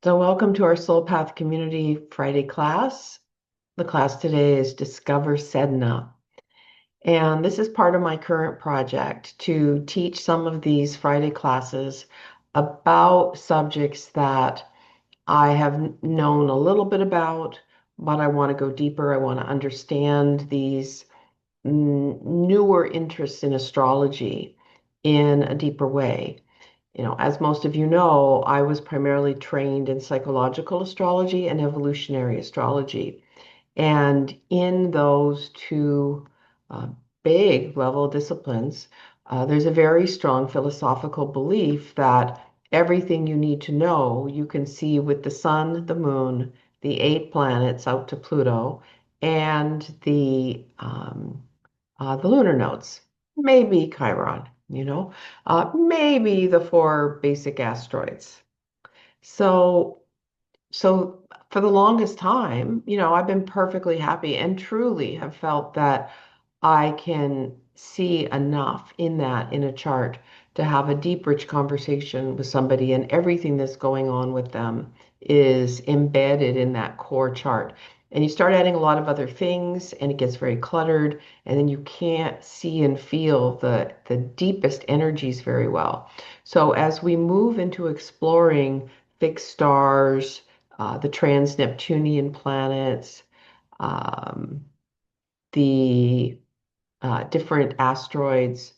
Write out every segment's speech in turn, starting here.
So welcome to our Soul Path Community Friday class. The class today is Discover Sedna. And this is part of my current project to teach some of these Friday classes about subjects that I have known a little bit about, but I want to go deeper. I want to understand these newer interests in astrology in a deeper way. As most of you know, I was primarily trained in psychological astrology and evolutionary astrology. And in those two uh, big level disciplines, there's a very strong philosophical belief that everything you need to know you can see with the sun, the moon, the 8 planets out to Pluto, and the lunar nodes, maybe Chiron, maybe the four basic asteroids. So, so for the longest time, I've been perfectly happy and truly have felt that I can see enough in that in a chart to have a deep, rich conversation with somebody, and everything that's going on with them is embedded in that core chart. And you start adding a lot of other things, and it gets very cluttered, and then you can't see and feel the deepest energies very well. So as we move into exploring fixed stars, the trans-Neptunian planets, um, the different asteroids,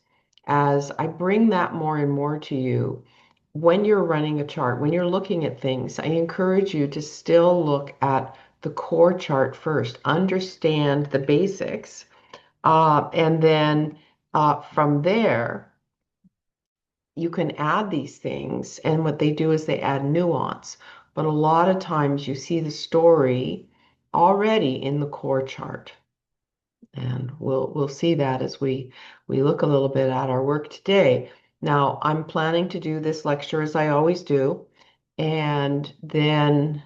as I bring that more and more to you, when you're running a chart, when you're looking at things, I encourage you to still look at the core chart first, understand the basics, and then from there, you can add these things. And what they do is they add nuance. But a lot of times you see the story already in the core chart. And we'll see that as we look a little bit at our work today. Now, I'm planning to do this lecture as I always do, and then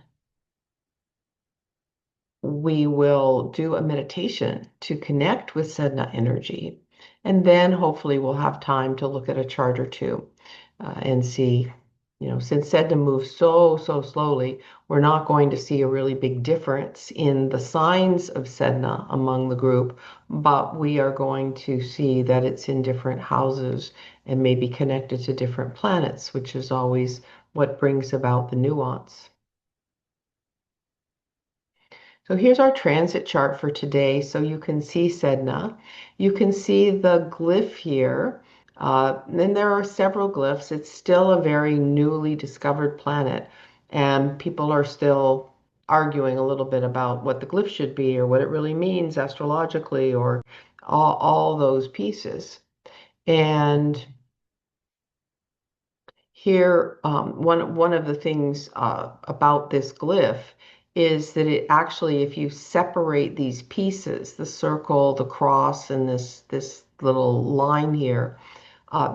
we will do a meditation to connect with Sedna energy. And then hopefully we'll have time to look at a chart or two and see, since Sedna moves so slowly, we're not going to see a really big difference in the signs of Sedna among the group, but we are going to see that it's in different houses and maybe connected to different planets, which is always what brings about the nuance. So here's our transit chart for today. So you can see Sedna. You can see the glyph here. And there are several glyphs. It's still a very newly discovered planet. And people are still arguing a little bit about what the glyph should be or what it really means astrologically or all those pieces. And here, one of the things about this glyph is that it actually, if you separate these pieces, the circle, the cross, and this little line here,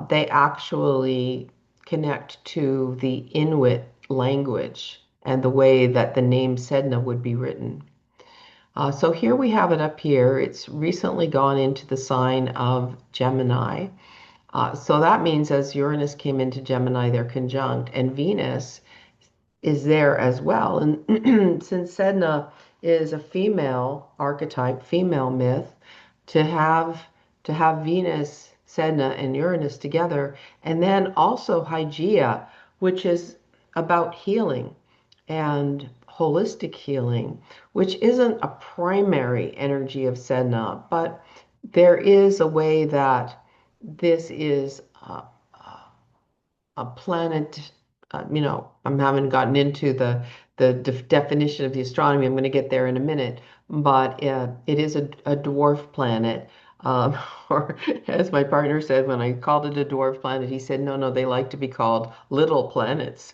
they actually connect to the Inuit language and the way that the name Sedna would be written. So here we have it up here. It's recently gone into the sign of Gemini. So that means as Uranus came into Gemini, they're conjunct, and Venus is there as well. And since Sedna is a female archetype, female myth, to have Venus, Sedna, and Uranus together, and then also Hygeia, which is about healing and holistic healing, which isn't a primary energy of Sedna, but there is a way that this is a planet. I haven't gotten into the definition of the astronomy. I'm going to get there in a minute, but it is a dwarf planet. Or as my partner said, when I called it a dwarf planet, he said, no, they like to be called little planets.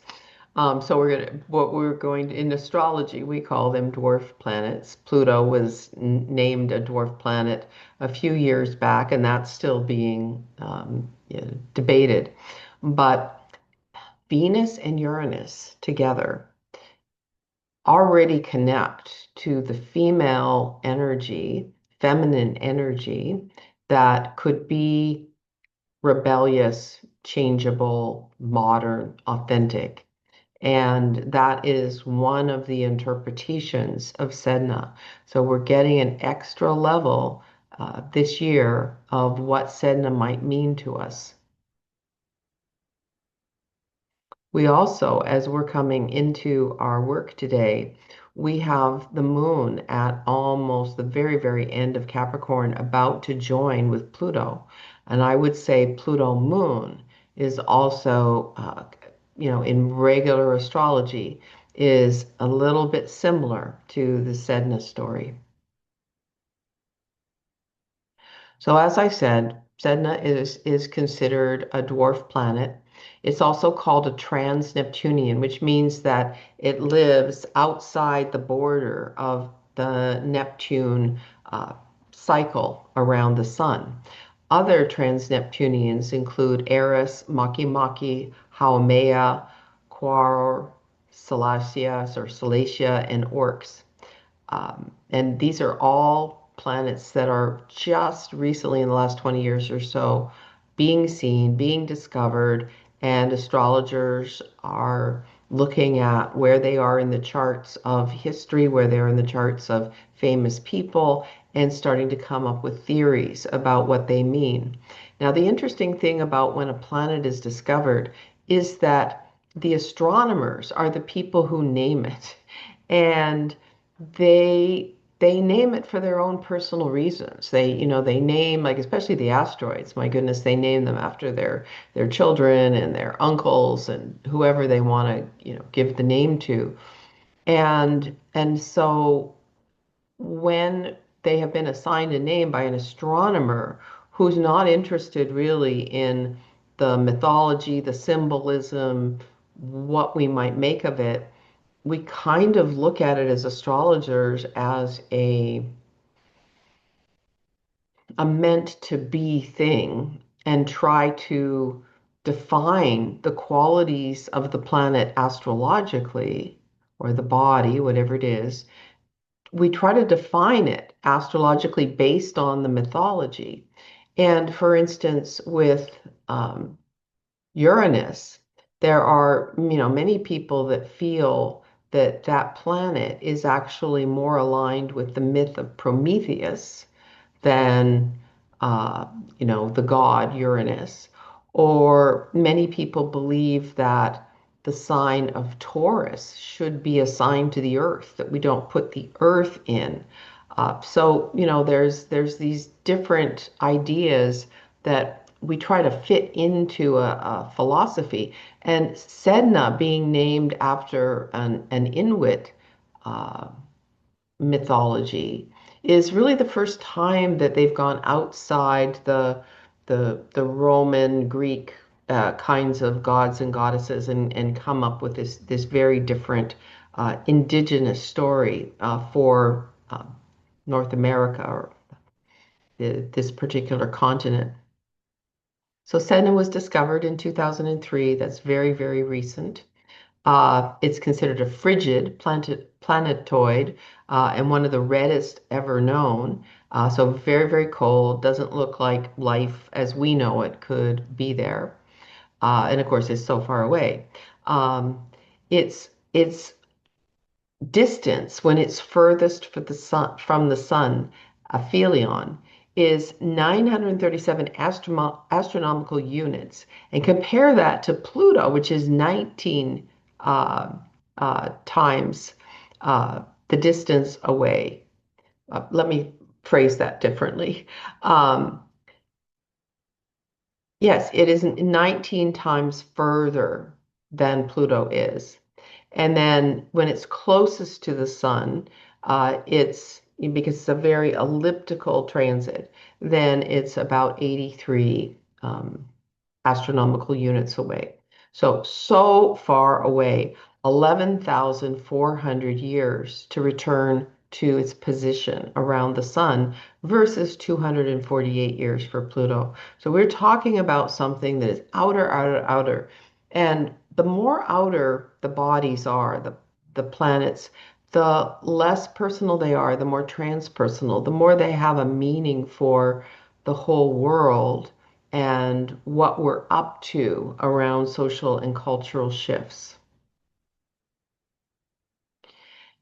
So what we're going to, in astrology, we call them dwarf planets. Pluto was named a dwarf planet a few years back, and that's still being debated. But Venus and Uranus together already connect to the female energy, feminine energy that could be rebellious, changeable, modern, authentic. And that is one of the interpretations of Sedna. So we're getting an extra level this year of what Sedna might mean to us. We also, as we're coming into our work today, we have the moon at almost the very, very end of Capricorn about to join with Pluto. And I would say Pluto moon is also, in regular astrology, is a little bit similar to the Sedna story. So as I said, Sedna is considered a dwarf planet. It's also called a trans-Neptunian, which means that it lives outside the border of the Neptune uh, cycle around the sun. Other trans-Neptunians include Eris, Makemake, Haumea, Quaoar, Salacias or Salacia, and Orcs. And these are all planets that are just recently in the last 20 years or so being seen, being discovered, and astrologers are looking at where they are in the charts of history, where they are in the charts of famous people, and starting to come up with theories about what they mean. Now, the interesting thing about when a planet is discovered is that the astronomers are the people who name it. And they name it for their own personal reasons. They name, like, especially the asteroids. My goodness, they name them after their children and their uncles and whoever they want to, give the name to. And so when they have been assigned a name by an astronomer who's not interested really in the mythology, the symbolism, what we might make of it, we kind of look at it as astrologers as a meant to be thing and try to define the qualities of the planet astrologically or the body, whatever it is. We try to define it astrologically based on the mythology. And for instance, with Uranus, there are, many people that feel that that planet is actually more aligned with the myth of Prometheus than, uh, the god Uranus. Or many people believe that the sign of Taurus should be assigned to the earth, that we don't put the earth in. So, there's these different ideas that we try to fit into a philosophy. And Sedna being named after an Inuit uh, mythology is really the first time that they've gone outside the Roman Greek kinds of gods and goddesses and come up with this very different indigenous story for North America or this particular continent. So Sedna was discovered in 2003. That's very, very recent. It's considered a frigid planetoid and one of the reddest ever known. So very, very cold. Doesn't look like life as we know it could be there. And of course, it's so far away. Um, its distance when it's furthest from the sun, aphelion, is 937 astronomical units. And compare that to Pluto, which is 19 uh, times the distance away. Let me phrase that differently. Um, yes, it is 19 times further than Pluto is. And then when it's closest to the sun, it's because it's a very elliptical transit, then it's about 83 astronomical units away. So far away, 11,400 years to return to its position around the sun versus 248 years for Pluto. So we're talking about something that is outer, outer, outer. And the more outer the bodies are, the planets, the less personal they are, the more transpersonal, the more they have a meaning for the whole world and what we're up to around social and cultural shifts.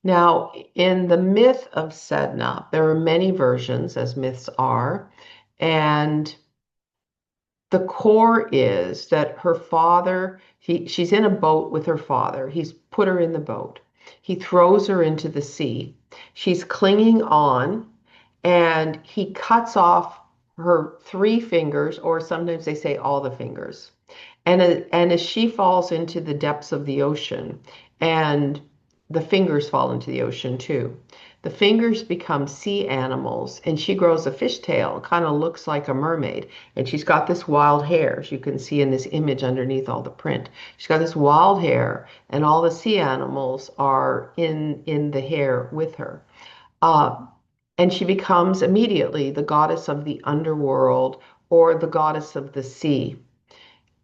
Now, in the myth of Sedna, there are many versions, as myths are, and the core is that her father, she's in a boat with her father. He's put her in the boat. He throws her into the sea. She's clinging on, and he cuts off her three fingers, or sometimes they say all the fingers. And as she falls into the depths of the ocean, and the fingers fall into the ocean too, the fingers become sea animals, and she grows a fishtail, kind of looks like a mermaid. And she's got this wild hair, as you can see in this image underneath all the print. She's got this wild hair, and all the sea animals are in the hair with her. Uh, and she becomes immediately the goddess of the underworld or the goddess of the sea.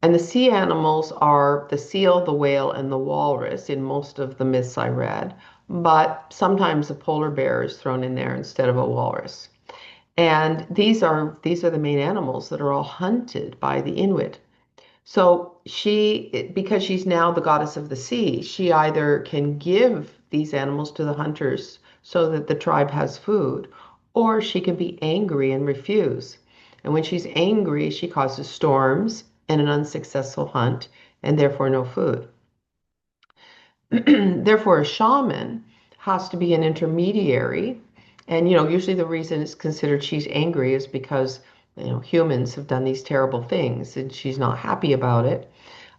And the sea animals are the seal, the whale, and the walrus in most of the myths I read, but sometimes a polar bear is thrown in there instead of a walrus. And these are the main animals that are all hunted by the Inuit. So because she's now the goddess of the sea, she either can give these animals to the hunters so that the tribe has food, or she can be angry and refuse. And when she's angry, she causes storms and an unsuccessful hunt, and therefore no food. Therefore, a shaman has to be an intermediary. And, usually the reason it's considered she's angry is because, humans have done these terrible things and she's not happy about it.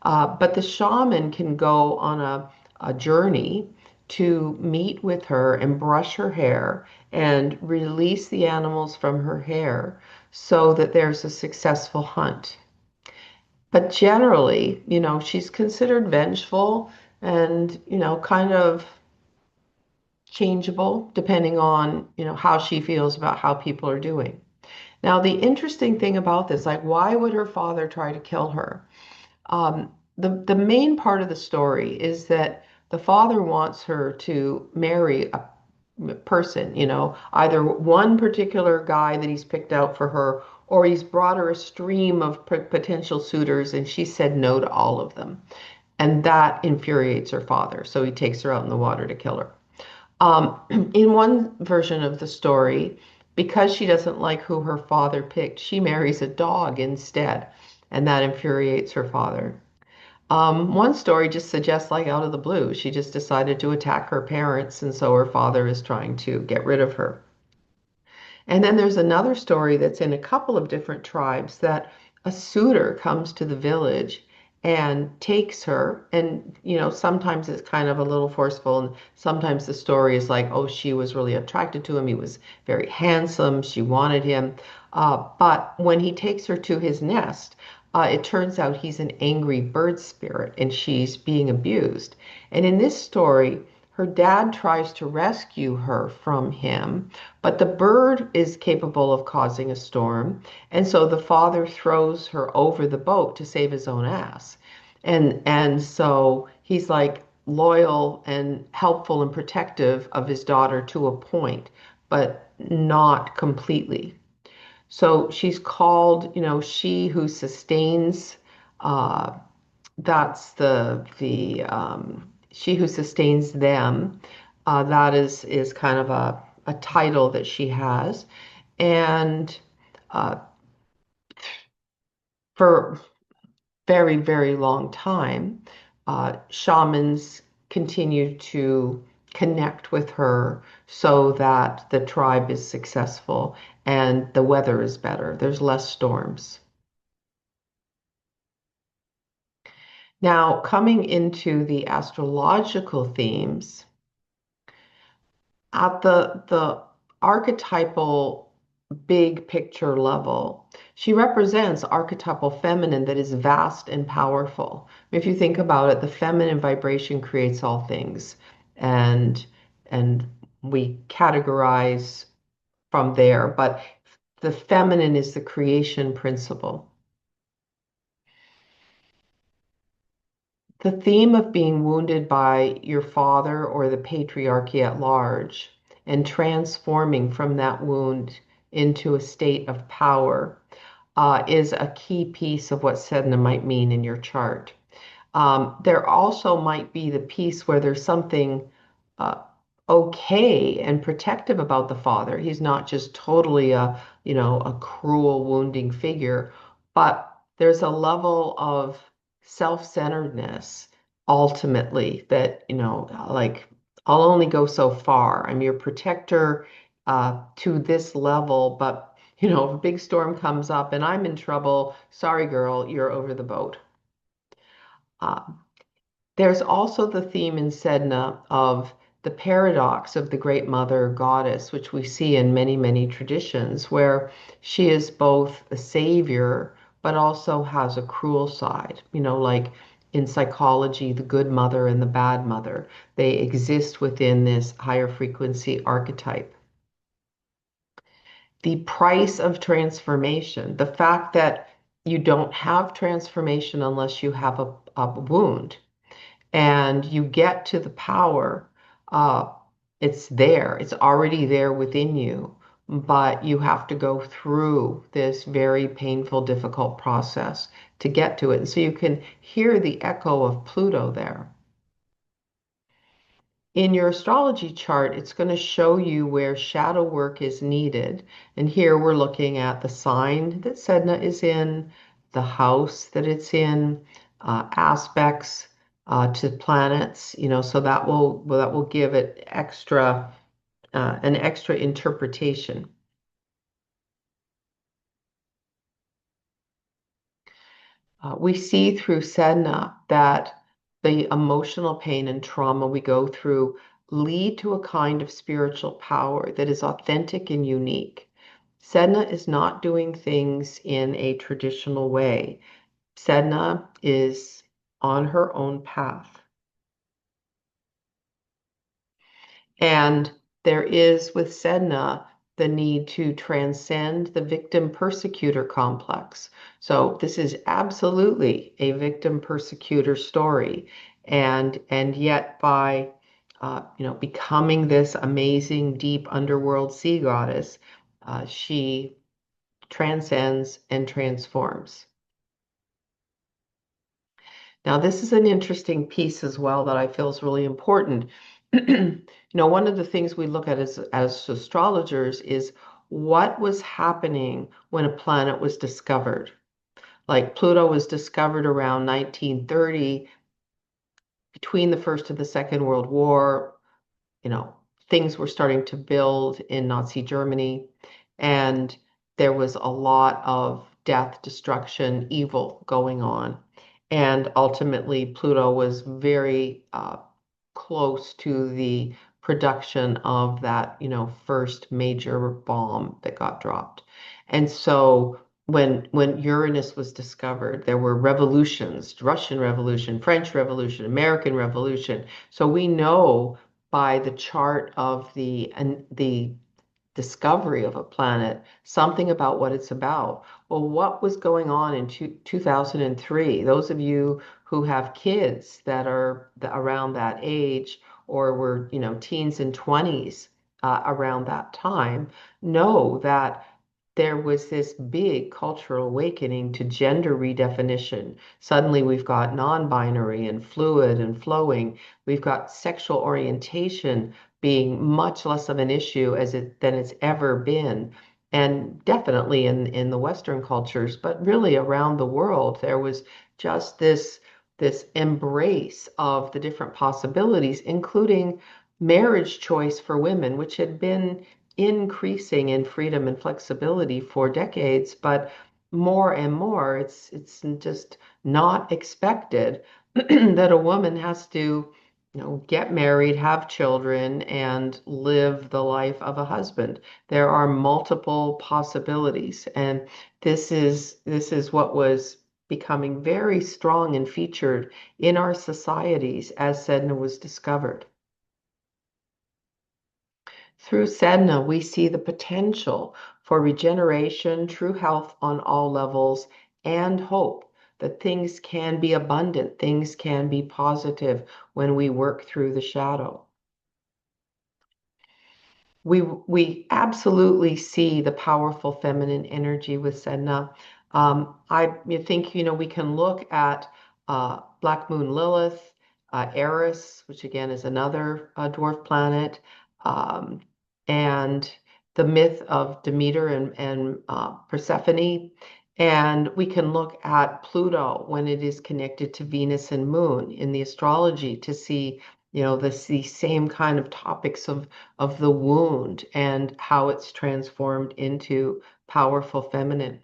But the shaman can go on a journey to meet with her and brush her hair and release the animals from her hair so that there's a successful hunt. But generally, she's considered vengeful and, kind of changeable depending on, how she feels about how people are doing. Now, the interesting thing about this, like, why would her father try to kill her? The main part of the story is that the father wants her to marry a person, either one particular guy that he's picked out for her, or he's brought her a stream of potential suitors, and she said no to all of them. And that infuriates her father. So he takes her out in the water to kill her. Um, in one version of the story, because she doesn't like who her father picked, she marries a dog instead, and that infuriates her father. One story just suggests, like out of the blue, she just decided to attack her parents, and so her father is trying to get rid of her. And then there's another story that's in a couple of different tribes that a suitor comes to the village and takes her. And, sometimes it's kind of a little forceful. And sometimes the story is like, oh, she was really attracted to him. He was very handsome. She wanted him. But when he takes her to his nest, it turns out he's an angry bird spirit and she's being abused. And in this story, her dad tries to rescue her from him, but the bird is capable of causing a storm. And so the father throws her over the boat to save his own ass. And so he's like loyal and helpful and protective of his daughter to a point, but not completely. So she's called, she who sustains, uh, that's the she who sustains them. That is kind of a title that she has. And uh, for very, very long time, shamans continue to connect with her so that the tribe is successful and the weather is better. There's less storms. Now, coming into the astrological themes, at the archetypal big picture level, she represents archetypal feminine that is vast and powerful. If you think about it, the feminine vibration creates all things, and and we categorize from there, but the feminine is the creation principle. The theme of being wounded by your father or the patriarchy at large and transforming from that wound into a state of power is a key piece of what Sedna might mean in your chart. There also might be the piece where there's something uh, okay and protective about the father. He's not just totally a cruel, wounding figure, but there's a level of self-centeredness ultimately that, like I'll only go so far. I'm your protector to this level, but if a big storm comes up and I'm in trouble, sorry, girl, you're over the boat. Uh, there's also the theme in Sedna of the paradox of the great mother goddess, which we see in many, many traditions, where she is both a savior, but also has a cruel side. Like in psychology, the good mother and the bad mother, they exist within this higher frequency archetype. The price of transformation, the fact that you don't have transformation unless you have a wound and you get to the power, uh, it's there, it's already there within you, but you have to go through this very painful, difficult process to get to it. And so you can hear the echo of Pluto there. In your astrology chart, it's going to show you where shadow work is needed. And here we're looking at the sign that Sedna is in, the house that it's in, aspects to planets, so that will give it an extra interpretation. We see through Sedna that the emotional pain and trauma we go through lead to a kind of spiritual power that is authentic and unique. Sedna is not doing things in a traditional way. Sedna is on her own path. And there is with Sedna the need to transcend the victim persecutor complex. So this is absolutely a victim persecutor story. And yet by becoming this amazing deep underworld sea goddess, she transcends and transforms. Now, this is an interesting piece as well that I feel is really important. One of the things we look at as astrologers is what was happening when a planet was discovered. Like Pluto was discovered around 1930, between the First and the Second World War. you know, things were starting to build in Nazi Germany, and there was a lot of death, destruction, evil going on. And ultimately, Pluto was very close to the production of that, first major bomb that got dropped. And so when Uranus was discovered, there were revolutions, Russian Revolution, French Revolution, American Revolution. So we know by the chart of the discovery of a planet, something about what it's about. Well, what was going on in 2003? Those of you who have kids that are around that age or were, teens and 20s around that time, know that there was this big cultural awakening to gender redefinition. Suddenly, we've got non binary and fluid and flowing. We've got sexual orientation being much less of an issue than it's ever been. And definitely in the Western cultures, but really around the world, there was just this embrace of the different possibilities, including marriage choice for women, which had been increasing in freedom and flexibility for decades, but more and more, it's just not expected that a woman has to, get married, have children, and live the life of a husband. There are multiple possibilities, and this is what was becoming very strong and featured in our societies as Sedna was discovered. Through Sedna, we see the potential for regeneration, true health on all levels, and hope that things can be abundant, things can be positive when we work through the shadow. We absolutely see the powerful feminine energy with Sedna. I think we can look at Black Moon Lilith, Eris, which again is another dwarf planet, um, and the myth of Demeter and Persephone. And we can look at Pluto when it is connected to Venus and Moon in the astrology to see, the same kind of topics of the wound and how it's transformed into powerful feminine.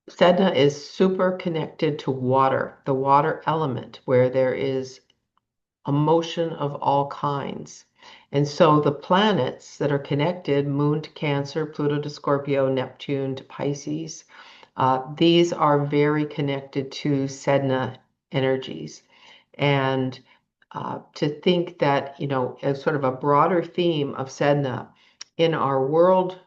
Sedna is super connected to water, the water element, where there is emotion of all kinds. And so the planets that are connected, Moon to Cancer, Pluto to Scorpio, Neptune to Pisces, these are very connected to Sedna energies. And to think that, as sort of a broader theme of Sedna in our world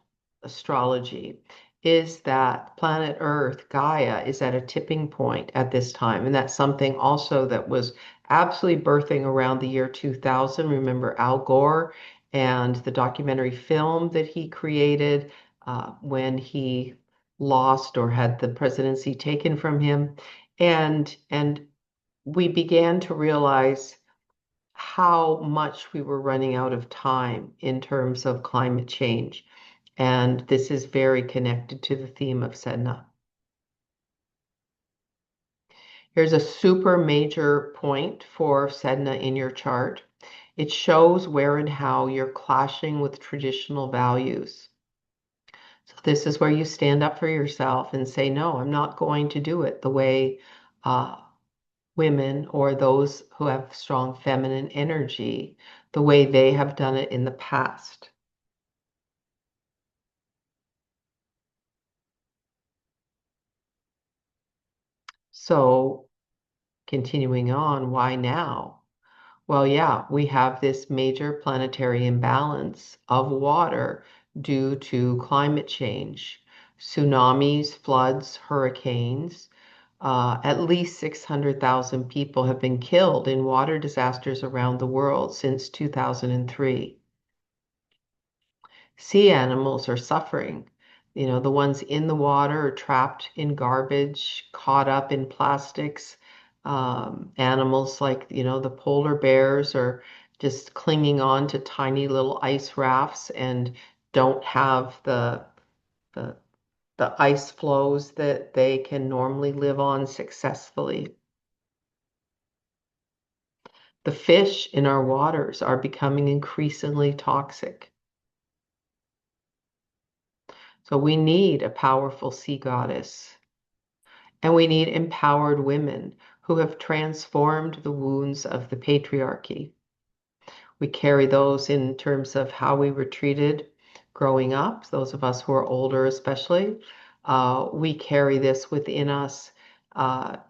astrology is that planet Earth, Gaia, is at a tipping point at this time. And that's something also that was absolutely birthing around the year 2000. Remember Al Gore and the documentary film that he created when he lost or had the presidency taken from him. And we began to realize how much we were running out of time in terms of climate change. And this is very connected to the theme of Sedna. Here's a super major point for Sedna in your chart. It shows where and how you're clashing with traditional values. So this is where you stand up for yourself and say, no, I'm not going to do it the way uh, women or those who have strong feminine energy, the way they have done it in the past. So continuing on, why now? Well, yeah, we have this major planetary imbalance of water due to climate change, tsunamis, floods, hurricanes. At least 600,000 people have been killed in water disasters around the world since 2003. Sea animals are suffering. The ones in the water are trapped in garbage, caught up in plastics. Animals like, the polar bears are just clinging on to tiny little ice rafts and don't have the, the ice flows that they can normally live on successfully. The fish in our waters are becoming increasingly toxic. So we need a powerful sea goddess. And we need empowered women who have transformed the wounds of the patriarchy. We carry those in terms of how we were treated growing up, those of us who are older especially. We carry this within us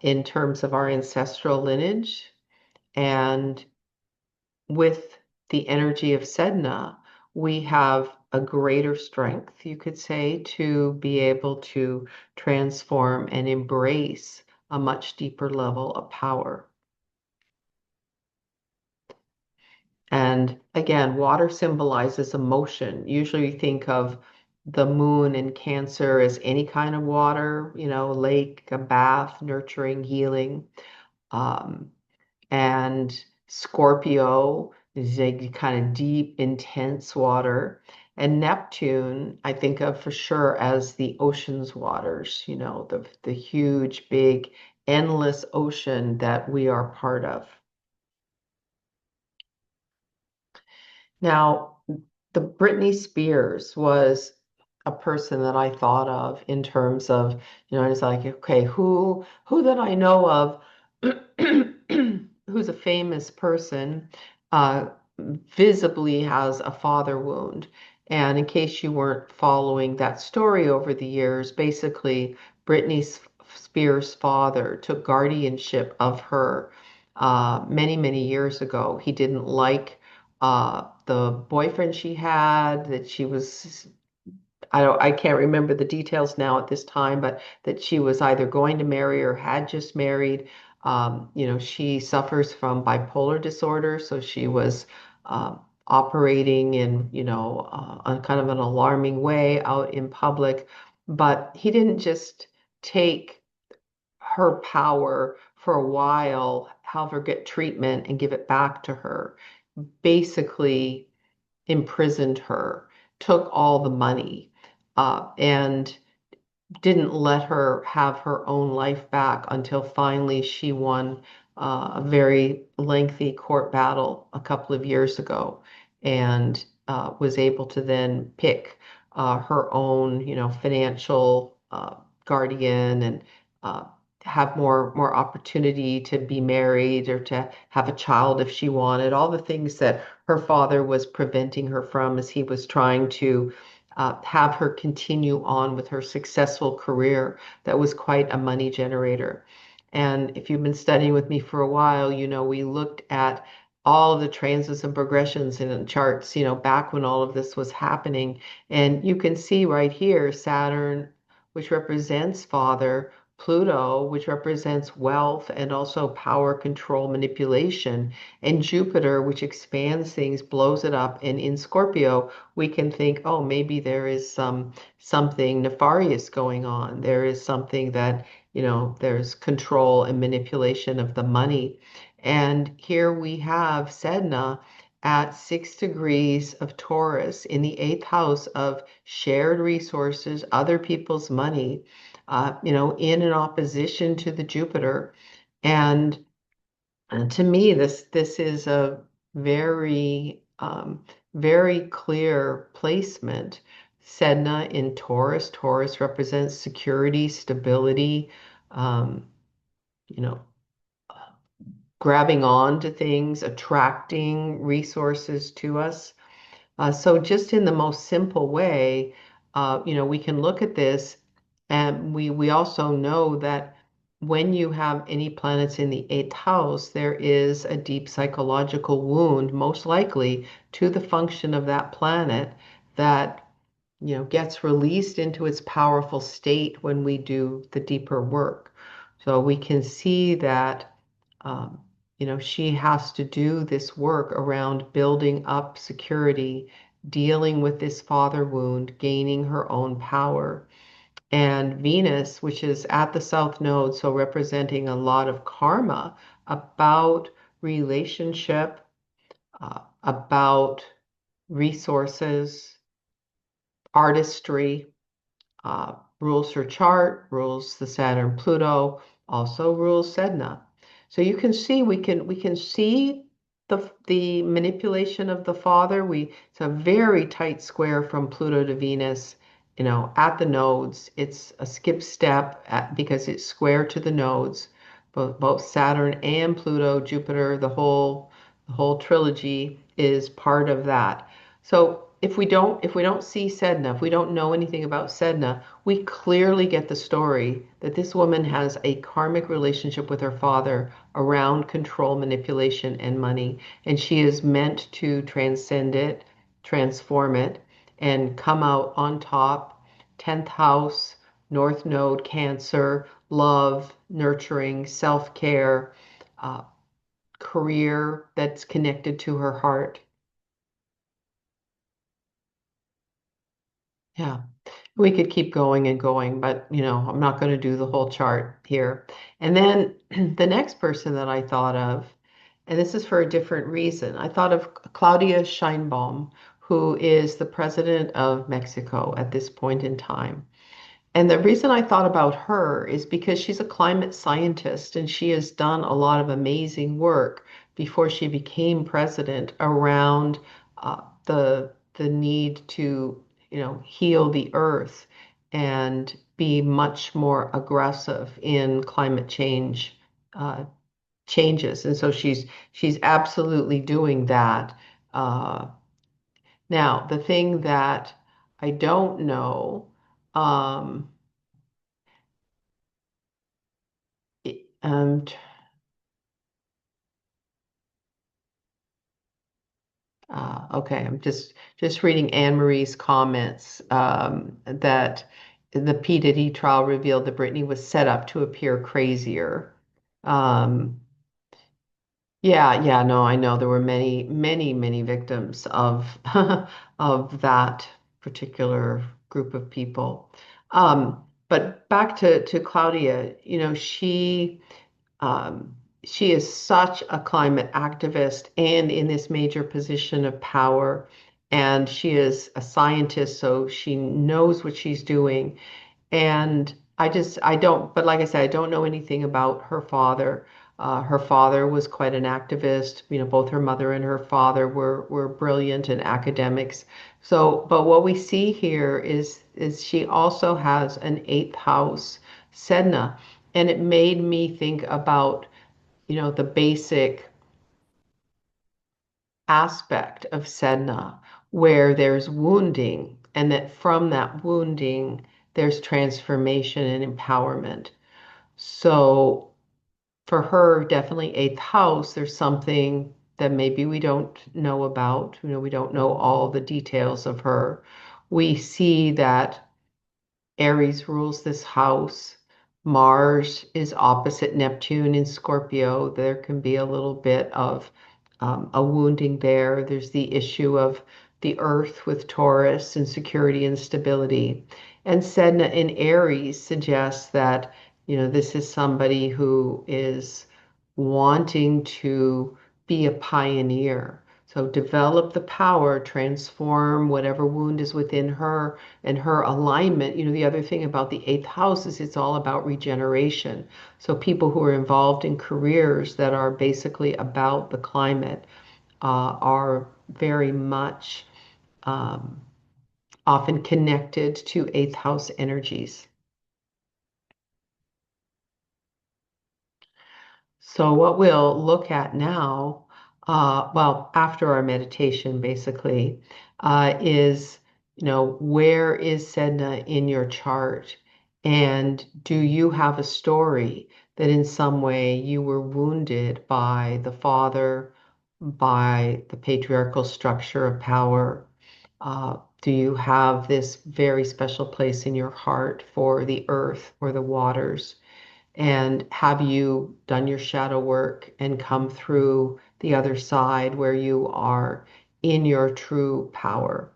in terms of our ancestral lineage. And with the energy of Sedna, we have a greater strength, you could say, to be able to transform and embrace a much deeper level of power. And again, water symbolizes emotion. Usually we think of the moon and Cancer as any kind of water, lake, a bath, nurturing, healing. Um, and Scorpio is a kind of deep, intense water. And Neptune, I think of for sure as the ocean's waters, the huge, big, endless ocean that we are part of. Now, the Britney Spears was a person that I thought of in terms of, it's like, okay, who that I know of who's a famous person visibly has a father wound. And in case you weren't following that story over the years, basically Britney Spears' father took guardianship of her many, many years ago. He didn't like the boyfriend she had, that she was, I can't remember the details now at this time, but that she was either going to marry or had just married. She suffers from bipolar disorder, so she was operating in, on kind of an alarming way out in public. But he didn't just take her power for a while, have her get treatment and give it back to her, basically imprisoned her, took all the money, and didn't let her have her own life back until finally she won a very lengthy court battle a couple of years ago and was able to then pick her own, financial guardian and uh, have more opportunity to be married or to have a child if she wanted, all the things that her father was preventing her from as he was trying to have her continue on with her successful career that was quite a money generator. And if you've been studying with me for a while, we looked at all of the transits and progressions in charts, back when all of this was happening. And you can see right here, Saturn, which represents father, Pluto, which represents wealth and also power, control, manipulation, and Jupiter, which expands things, blows it up. And in Scorpio, we can think, oh, maybe there is something nefarious going on. There is something that, there's control and manipulation of the money. And here we have Sedna at 6 degrees of Taurus in the eighth house of shared resources, other people's money, in an opposition to the Jupiter. And to me, this is a very very clear placement. Sedna in Taurus. Taurus represents security, stability, um, you know, grabbing on to things, attracting resources to us. So just in the most simple way, we can look at this, and we also know that when you have any planets in the eighth house, there is a deep psychological wound, most likely to the function of that planet that gets released into its powerful state when we do the deeper work. So we can see that she has to do this work around building up security, dealing with this father wound, gaining her own power. And Venus, which is at the South Node, so representing a lot of karma about relationship, about resources, artistry, rules her chart, rules the Saturn Pluto, also rules Sedna. So you can see we can see the manipulation of the father. It's a very tight square from Pluto to Venus, at the nodes. It's a skip step because it's square to the nodes, both Saturn and Pluto, Jupiter, the whole trilogy is part of that. So if we don't see Sedna, if we don't know anything about Sedna, we clearly get the story that this woman has a karmic relationship with her father around control, manipulation, and money, and she is meant to transcend it, transform it, and come out on top. 10th house, North Node, Cancer, love, nurturing, self-care, uh, career that's connected to her heart. Yeah. We could keep going and going, but I'm not going to do the whole chart here. And then the next person that I thought of, and this is for a different reason, I thought of Claudia Sheinbaum, who is the president of Mexico at this point in time. And the reason I thought about her is because she's a climate scientist and she has done a lot of amazing work before she became president around the need to, heal the earth and be much more aggressive in climate change changes. And so she's absolutely doing that. Uh, Now, the thing that I don't know. Um, And okay, I'm just reading Anne Marie's comments that the P. Diddy trial revealed that Britney was set up to appear crazier. Um, yeah, yeah, no, I know there were many, many, many victims of of that particular group of people. Um, But back to Claudia, um, she is such a climate activist and in this major position of power. And she is a scientist, so she knows what she's doing. And I don't, but like I said, I don't know anything about her father. Her father was quite an activist. Both her mother and her father were brilliant and academics. So, but what we see here is she also has an eighth house Sedna, and it made me think about, the basic aspect of Sedna, where there's wounding, and that from that wounding, there's transformation and empowerment. So for her, definitely eighth house, there's something that maybe we don't know about. We don't know all the details of her. We see that Aries rules this house. Mars is opposite Neptune in Scorpio. There can be a little bit of a wounding there. There's the issue of the Earth with Taurus and security and stability. And Sedna in Aries suggests that, this is somebody who is wanting to be a pioneer. So develop the power, transform whatever wound is within her and her alignment. The other thing about the eighth house is it's all about regeneration. So people who are involved in careers that are basically about the climate are very much um, often connected to eighth house energies. So what we'll look at now, well, after our meditation, basically, is, where is Sedna in your chart? And do you have a story that in some way you were wounded by the father, by the patriarchal structure of power? Do you have this very special place in your heart for the earth or the waters? And have you done your shadow work and come through the other side where you are in your true power?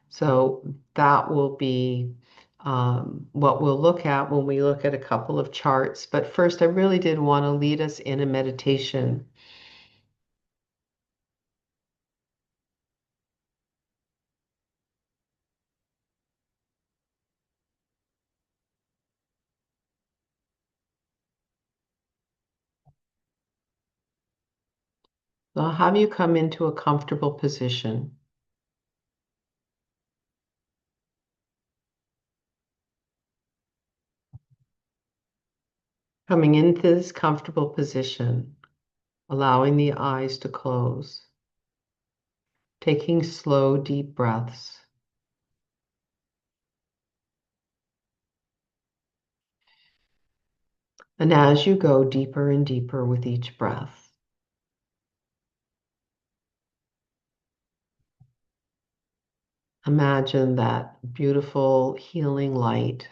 So that will be what we'll look at when we look at a couple of charts. But first, I really did want to lead us in a meditation. So I'll have you come into a comfortable position. Coming into this comfortable position, allowing the eyes to close, taking slow, deep breaths. And as you go deeper and deeper with each breath, imagine that beautiful healing light,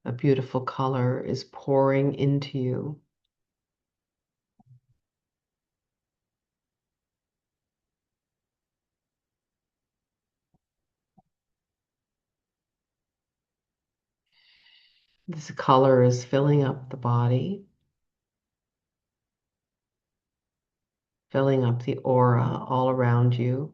a beautiful color is pouring into you. This color is filling up the body, filling up the aura all around you.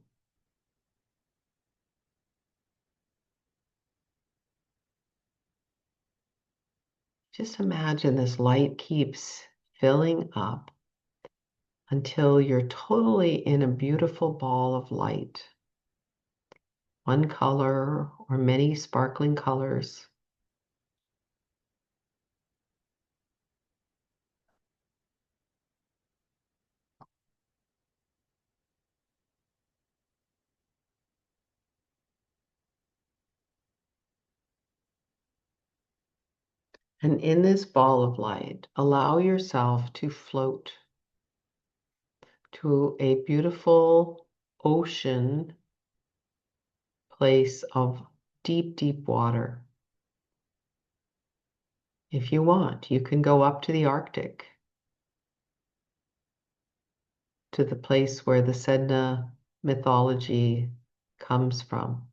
Just imagine this light keeps filling up until you're totally in a beautiful ball of light. One color or many sparkling colors. And in this ball of light, allow yourself to float to a beautiful ocean place of deep, deep water. If you want, you can go up to the Arctic, to the place where the Sedna mythology comes from.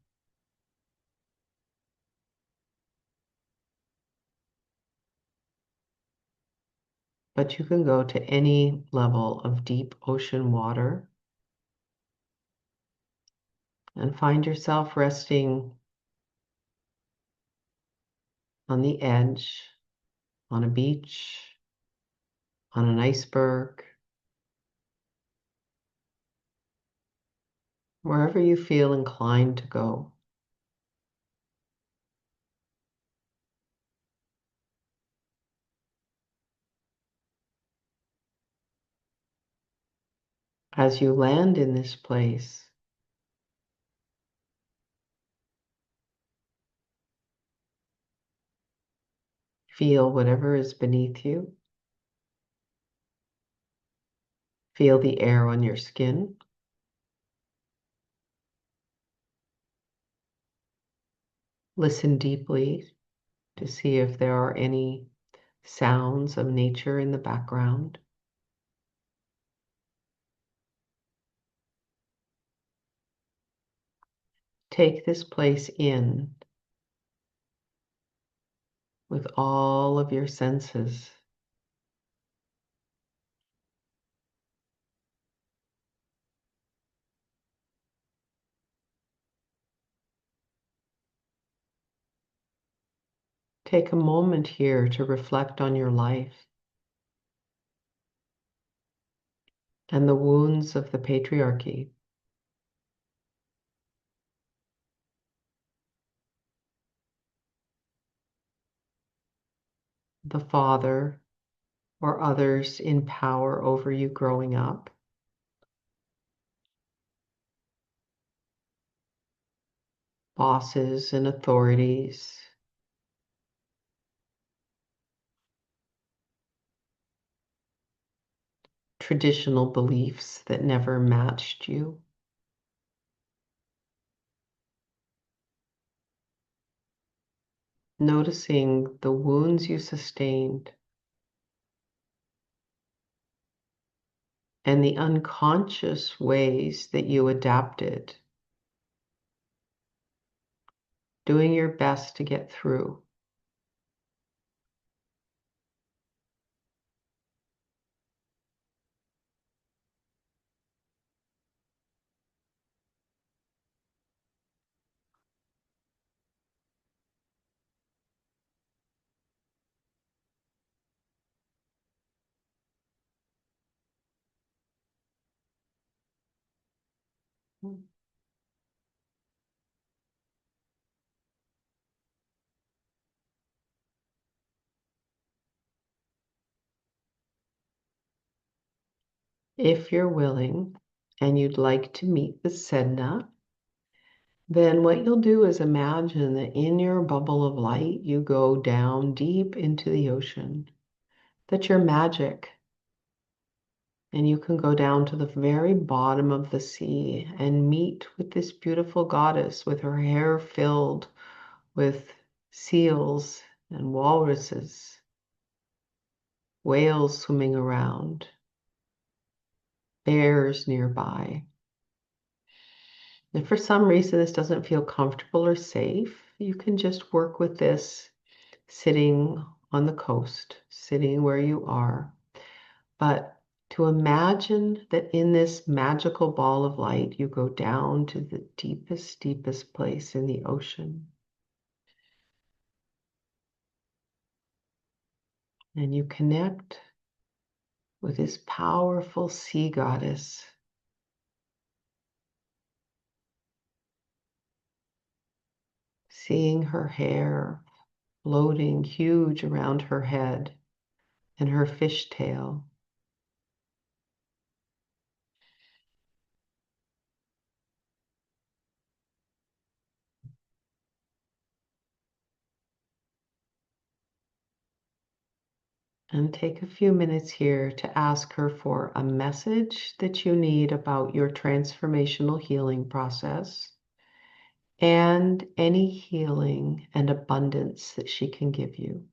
but you can go to any level of deep ocean water and find yourself resting on the edge, on a beach, on an iceberg, wherever you feel inclined to go. As you land in this place, feel whatever is beneath you. Feel the air on your skin. Listen deeply to see if there are any sounds of nature in the background. Take this place in with all of your senses. Take a moment here to reflect on your life and the wounds of the patriarchy. The father or others in power over you growing up. Bosses and authorities. Traditional beliefs that never matched you. Noticing the wounds you sustained and the unconscious ways that you adapted, doing your best to get through. If you're willing and you'd like to meet the Sedna, then what you'll do is imagine that in your bubble of light, you go down deep into the ocean, that you're magic. And you can go down to the very bottom of the sea and meet with this beautiful goddess with her hair filled with seals and walruses, whales swimming around, bears nearby. If for some reason this doesn't feel comfortable or safe, you can just work with this sitting on the coast, sitting where you are. But to imagine that in this magical ball of light, you go down to the deepest, deepest place in the ocean. And you connect with this powerful sea goddess. Seeing her hair floating huge around her head and her fishtail. And take a few minutes here to ask her for a message that you need about your transformational healing process and any healing and abundance that she can give you.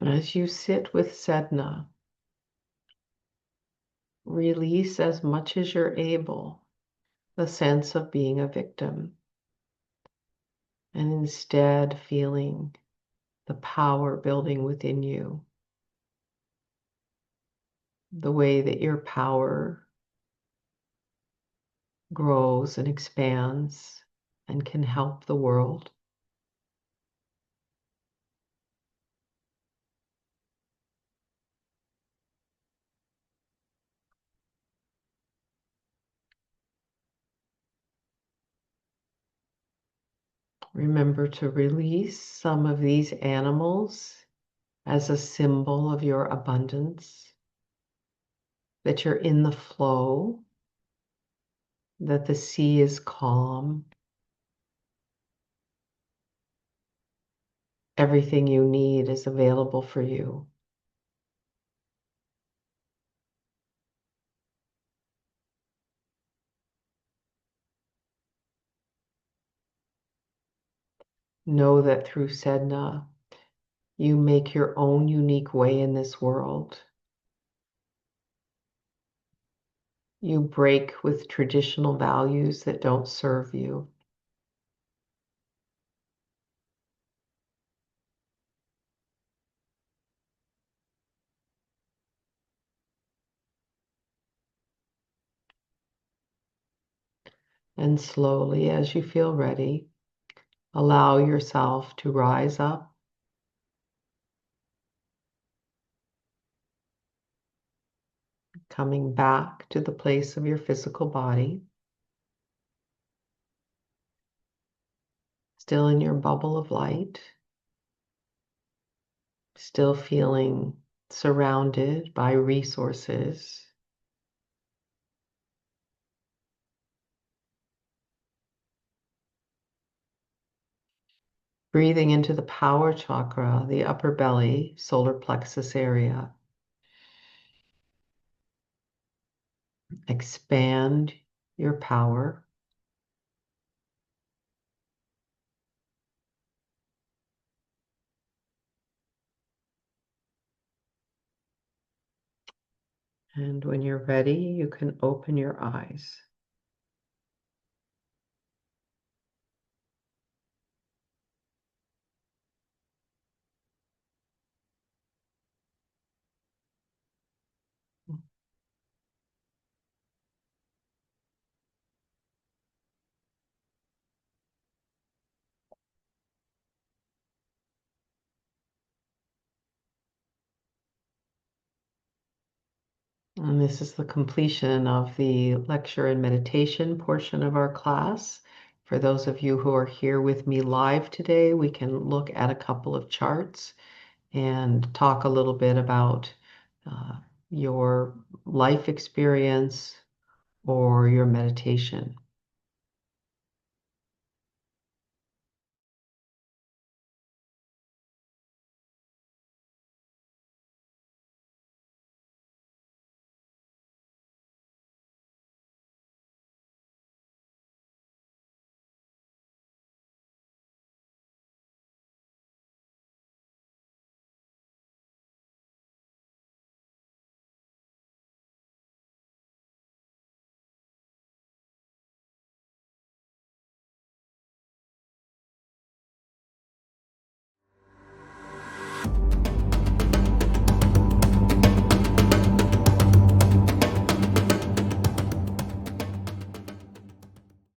As you sit with Sedna, release as much as you're able the sense of being a victim, and instead feeling the power building within you, the way that your power grows and expands and can help the world. Remember to release some of these animals as a symbol of your abundance, that you're in the flow, that the sea is calm, everything you need is available for you. Know that through Sedna, you make your own unique way in this world. You break with traditional values that don't serve you. And slowly, as you feel ready, allow yourself to rise up, coming back to the place of your physical body, still in your bubble of light, still feeling surrounded by resources. Breathing into the power chakra, the upper belly, solar plexus area. Expand your power. And when you're ready, you can open your eyes. And this is the completion of the lecture and meditation portion of our class. For those of you who are here with me live today, we can look at a couple of charts and talk a little bit about your life experience or your meditation.